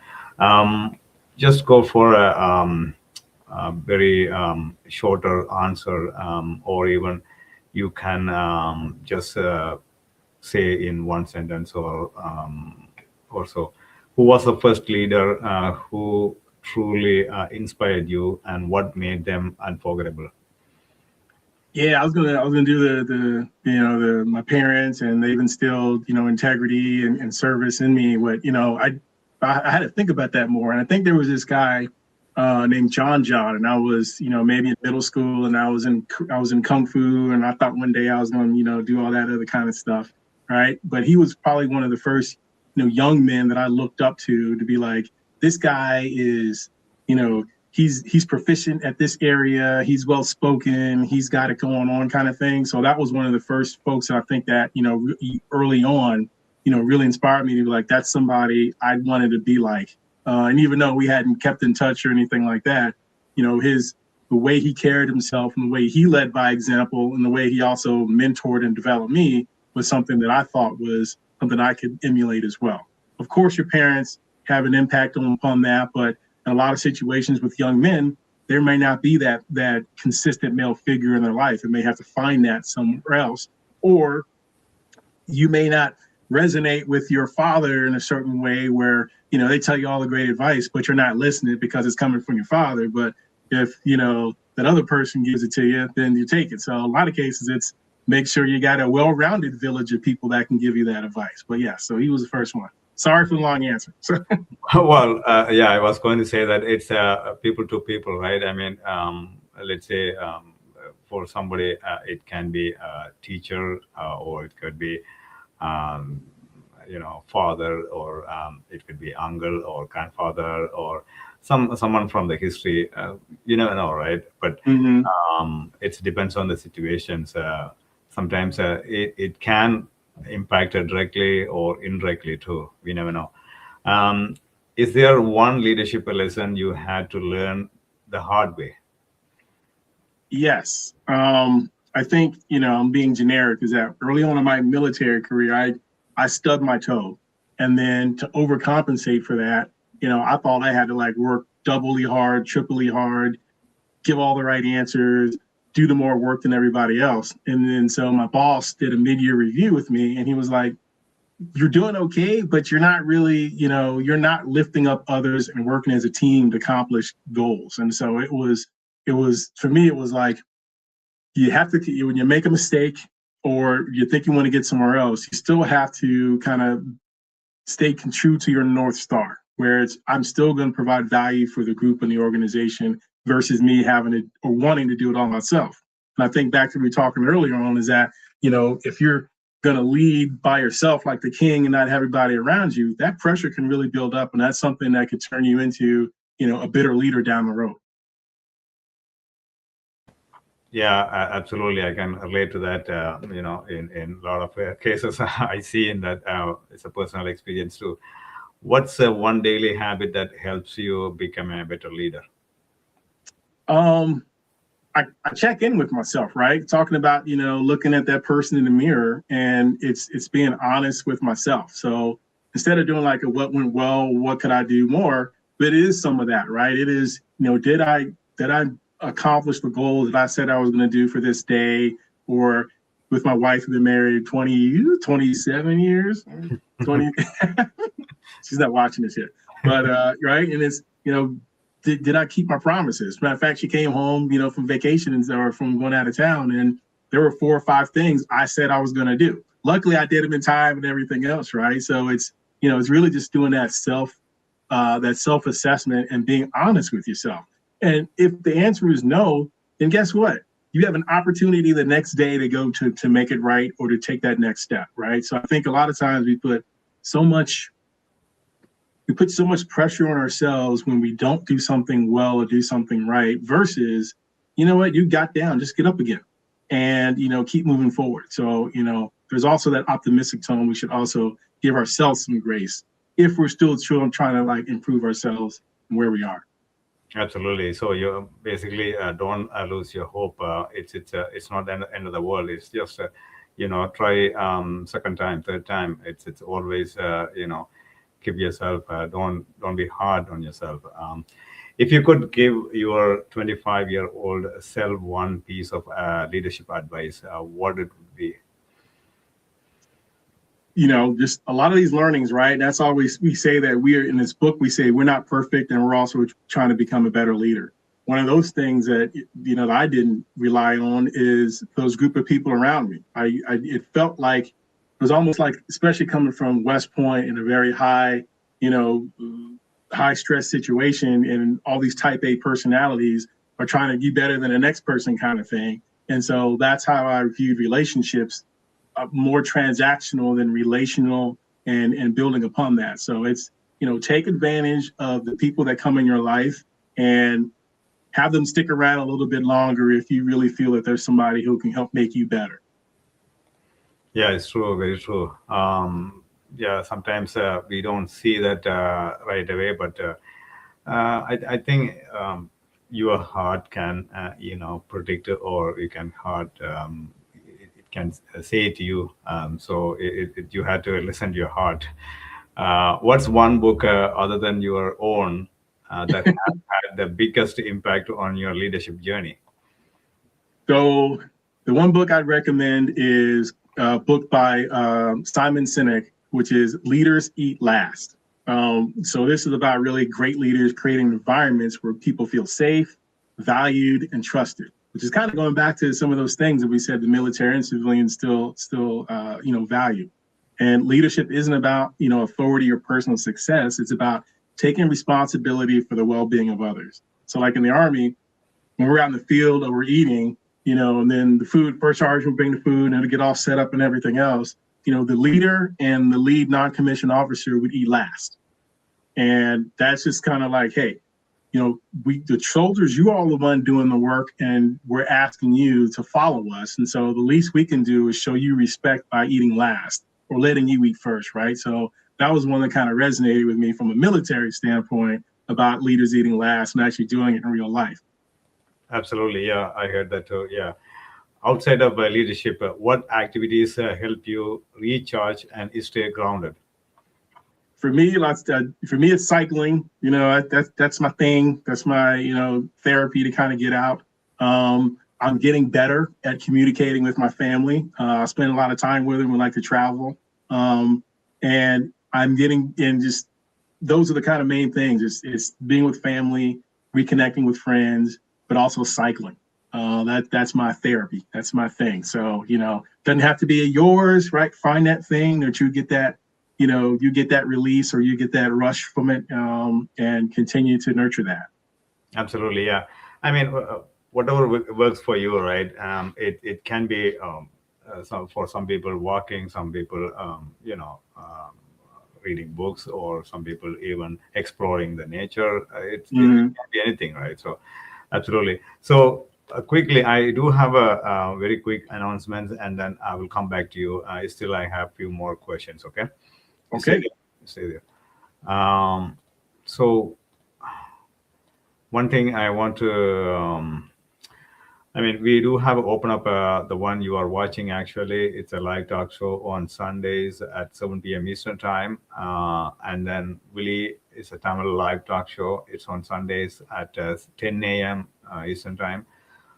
Just go for a very shorter answer, or even you can just say in one sentence, or so. Who was the first leader who truly inspired you, and what made them unforgettable? Yeah, I was gonna do the my parents, and they've instilled integrity and service in me. What I had to think about that more, and I think there was this guy named John, and I was maybe in middle school, and I was in kung fu, and I thought one day I was going to do all that other kind of stuff, right? But he was probably one of the first young men that I looked up to be like, this guy is you know he's proficient at this area. He's well spoken. He's got it going on, kind of thing. So that was one of the first folks that I think that early on, really inspired me to be like, that's somebody I wanted to be like. And even though we hadn't kept in touch or anything like that, the way he carried himself and the way he led by example and the way he also mentored and developed me was something that I thought was something I could emulate as well. Of course, your parents have an impact upon that, but in a lot of situations with young men, there may not be that consistent male figure in their life. They may have to find that somewhere else, or you may not resonate with your father in a certain way where they tell you all the great advice, but you're not listening because it's coming from your father. But if that other person gives it to you, then you take it. So a lot of cases, it's make sure you got a well-rounded village of people that can give you that advice. But yeah, so he was the first one. Sorry for the long answer. Well, yeah, I was going to say that it's people to people, right? I mean, let's say for somebody, it can be a teacher, or it could be, um, father, or it could be uncle or grandfather, or someone from the history. You never know, right? But Mhm. it depends on the situations. Sometimes it can impact it directly or indirectly too. We never know. Um, is there one leadership lesson you had to learn the hard way? Yes. I think, I'm being generic, is that early on in my military career, I stubbed my toe. And then to overcompensate for that, I thought I had to like work doubly hard, triply hard, give all the right answers, do the more work than everybody else. And then so my boss did a mid-year review with me, and he was like, you're doing okay, but you're not really, you're not lifting up others and working as a team to accomplish goals. And so it was for me, it was like, you have to, when you make a mistake or you think you want to get somewhere else, you still have to kind of stay true to your North Star, where it's, I'm still going to provide value for the group and the organization versus me having to or wanting to do it all myself. And I think back to we were talking earlier on is that, if you're going to lead by yourself like the king and not have everybody around you, that pressure can really build up. And that's something that could turn you into, a bitter leader down the road. Yeah, absolutely. I can relate to that. In a lot of cases, I see in that it's a personal experience too. What's one daily habit that helps you become a better leader? Um, I check in with myself, right? Talking about, looking at that person in the mirror, and it's being honest with myself. So instead of doing like a what went well, what could I do more? But it is some of that, right? It is, did I accomplish the goals that I said I was going to do for this day? Or with my wife, we've been married 27 years, 20. She's not watching this yet, but right. And it's, did I keep my promises? Matter of fact, she came home, from vacation or from going out of town, and there were 4 or 5 things I said I was going to do. Luckily, I did them in time and everything else, right? So it's really just doing that self assessment and being honest with yourself. And if the answer is no, then guess what? You have an opportunity the next day to go to make it right or to take that next step, right? So I think a lot of times we put so much pressure on ourselves when we don't do something well or do something right versus, you know what, you got down, just get up again and, keep moving forward. So, there's also that optimistic tone. We should also give ourselves some grace if we're still trying to like improve ourselves and where we are. Absolutely. So you basically don't lose your hope. It's not the end of the world. It's just try second time, third time. It's always keep yourself. Don't be hard on yourself. If you could give your 25-year-old self one piece of leadership advice, what it would be? Just a lot of these learnings, right? That's always, we say that we are in this book, we say we're not perfect and we're also trying to become a better leader. One of those things that, that I didn't rely on is those group of people around me. It felt like, it was almost like, especially coming from West Point in a very high, high stress situation, and all these type A personalities are trying to be better than the next person kind of thing. And so that's how I viewed relationships, more transactional than relational, and building upon that. So it's, take advantage of the people that come in your life and have them stick around a little bit longer if you really feel that there's somebody who can help make you better. Yeah, it's true, very true. Yeah, sometimes we don't see that right away, but I think your heart can, predict it, or you can heart. It can say to you. So you had to listen to your heart. What's one book other than your own that has had the biggest impact on your leadership journey? So the one book I'd recommend is a book by Simon Sinek, which is Leaders Eat Last. So this is about really great leaders creating environments where people feel safe, valued, and trusted, which is kind of going back to some of those things that we said the military and civilians still value. And leadership isn't about, authority or personal success. It's about taking responsibility for the well-being of others. So like in the Army, when we're out in the field or we're eating, and then the food, first sergeant will bring the food and it'll get all set up and everything else, the leader and the lead non-commissioned officer would eat last. And that's just kind of like, hey, the soldiers, you all the one doing the work, and we're asking you to follow us. And so the least we can do is show you respect by eating last or letting you eat first, right? So that was one that kind of resonated with me from a military standpoint about leaders eating last and actually doing it in real life. Absolutely, yeah, I heard that too. Yeah, outside of leadership, what activities help you recharge and stay grounded? For me, it's cycling. That's my thing. That's my therapy to kind of get out. I'm getting better at communicating with my family. I spend a lot of time with them. We like to travel, and I'm getting in. Just those are the kind of main things. It's being with family, reconnecting with friends, but also cycling. That's my therapy. That's my thing. So doesn't have to be yours, right? Find that thing that you get that. You get that release or you get that rush from it, and continue to nurture that. Absolutely, yeah. I mean, whatever works for you, right? It can be for some people walking, some people reading books, or some people even exploring the nature. It Hmm. can be anything, right? So absolutely. So quickly, I do have a very quick announcement, and then I will come back to you. Still, I have few more questions. Okay, you stay Okay. there. You stay there. So one thing I want to I mean, we do have open up the one you are watching. Actually, it's a live talk show on Sundays at 7 p.m. Eastern time, and then Willie is a Tamil live talk show. It's on Sundays at 10 a.m. Eastern time.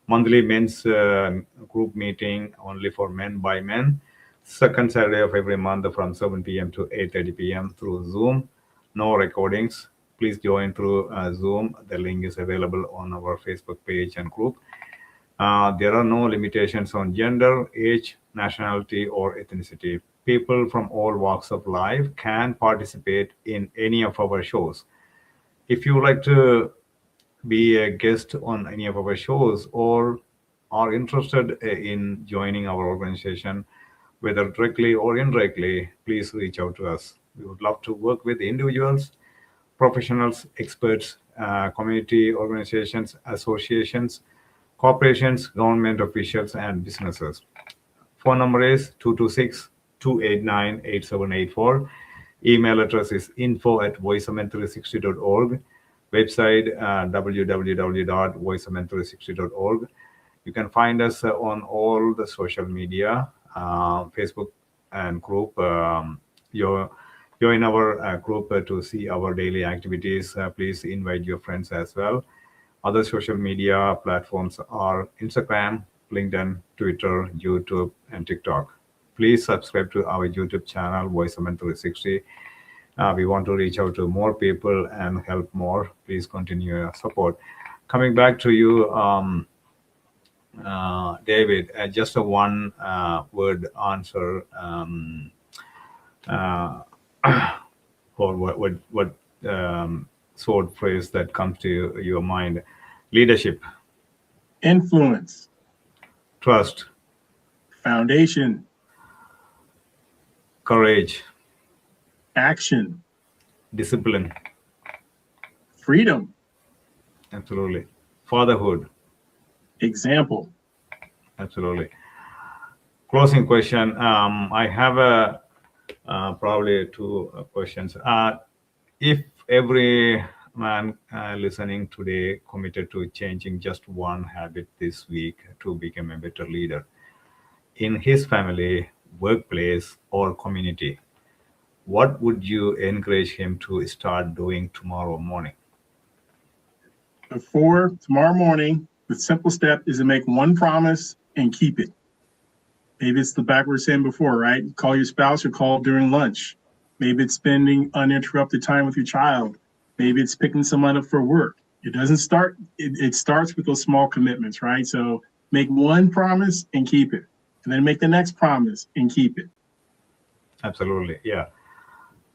Monthly men's group meeting only for men by men. Second Saturday of every month from 7 p.m. to 8:30 p.m. through Zoom. No recordings. Please join through Zoom. The link is available on our Facebook page and group. There are no limitations on gender, age, nationality, or ethnicity. People from all walks of life can participate in any of our shows. If you would like to be a guest on any of our shows or are interested in joining our organization, whether directly or indirectly, please reach out to us. We would love to work with individuals, professionals, experts, community organizations, associations, corporations, government officials, and businesses. Phone number is 226-289-8784. Email address is info@voiceomen360.org. Website www.voiceomen360.org. You can find us on all the social media, Facebook and group. Your Join our group to see our daily activities. Please invite your friends as well. Other social media platforms are Instagram, LinkedIn, Twitter, YouTube, and TikTok. Please subscribe to our YouTube channel, VoiceOmen 360. We want to reach out to more people and help more. Please continue your support. Coming back to you, David, just a one word answer uh, or what sword phrase that comes to your mind. Leadership, Influence, trust, foundation, courage, action, discipline, freedom, absolutely, fatherhood, example. absolutely. Closing question. I have a probably two questions. If every man listening today committed to changing just one habit this week to become a better leader in his family, workplace, or community, what would you encourage him to start doing tomorrow morning? Before tomorrow morning, the simple step is to make one promise and keep it. Maybe it's the back we were saying before, right? Call your spouse or call during lunch. Maybe it's spending uninterrupted time with your child. Maybe it's picking someone up for work. It doesn't start, it starts with those small commitments, right? So make one promise and keep it. And then make the next promise and keep it. Absolutely, yeah.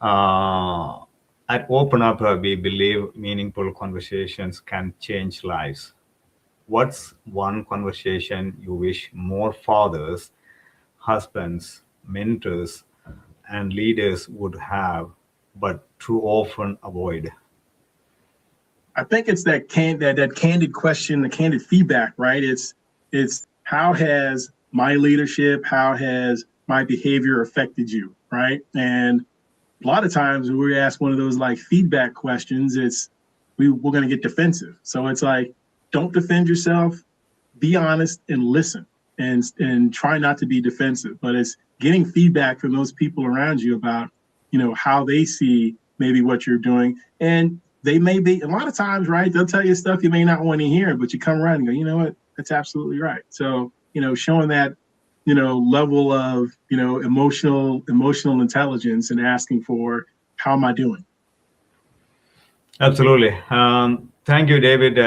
Uh, at Open Up, we believe meaningful conversations can change lives. What's one conversation you wish more fathers, husbands, mentors, and leaders would have, but too often avoid? I think it's that candid question, the candid feedback, right? It's how has my leadership, how has my behavior affected you, right? And a lot of times when we ask one of those like feedback questions, we're going to get defensive. So it's like, don't defend yourself, be honest and listen, and try not to be defensive. But it's getting feedback from those people around you about, how they see maybe what you're doing. And they may be, a lot of times, right, they'll tell you stuff you may not want to hear, but you come around and go, you know what, that's absolutely right. So, showing that, level of, emotional intelligence and asking for, how am I doing? Absolutely. Thank you, David.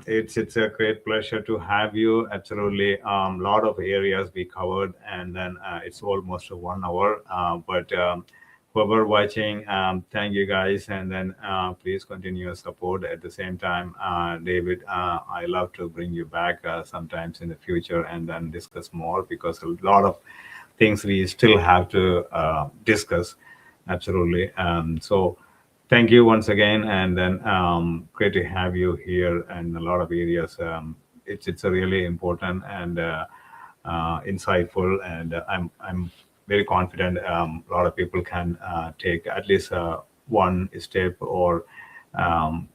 It's a great pleasure to have you. Absolutely. Lot of areas we covered, and then it's almost 1 hour. But whoever watching, thank you guys, and then please continue your support. At the same time, David, I love to bring you back sometimes in the future and then discuss more, because a lot of things we still have to discuss. Absolutely. So thank you once again, and then great to have you here in a lot of areas. It's a really important and insightful, and I'm very confident a lot of people can take at least one step or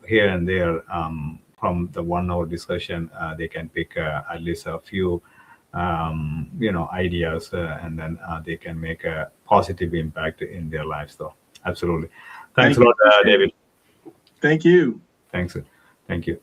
here and there from the 1 hour discussion. They can pick at least a few ideas, and then they can make a positive impact in their lives. Though, absolutely. Thanks Thank a you. lot, David. Thank you. Thanks. Thank you.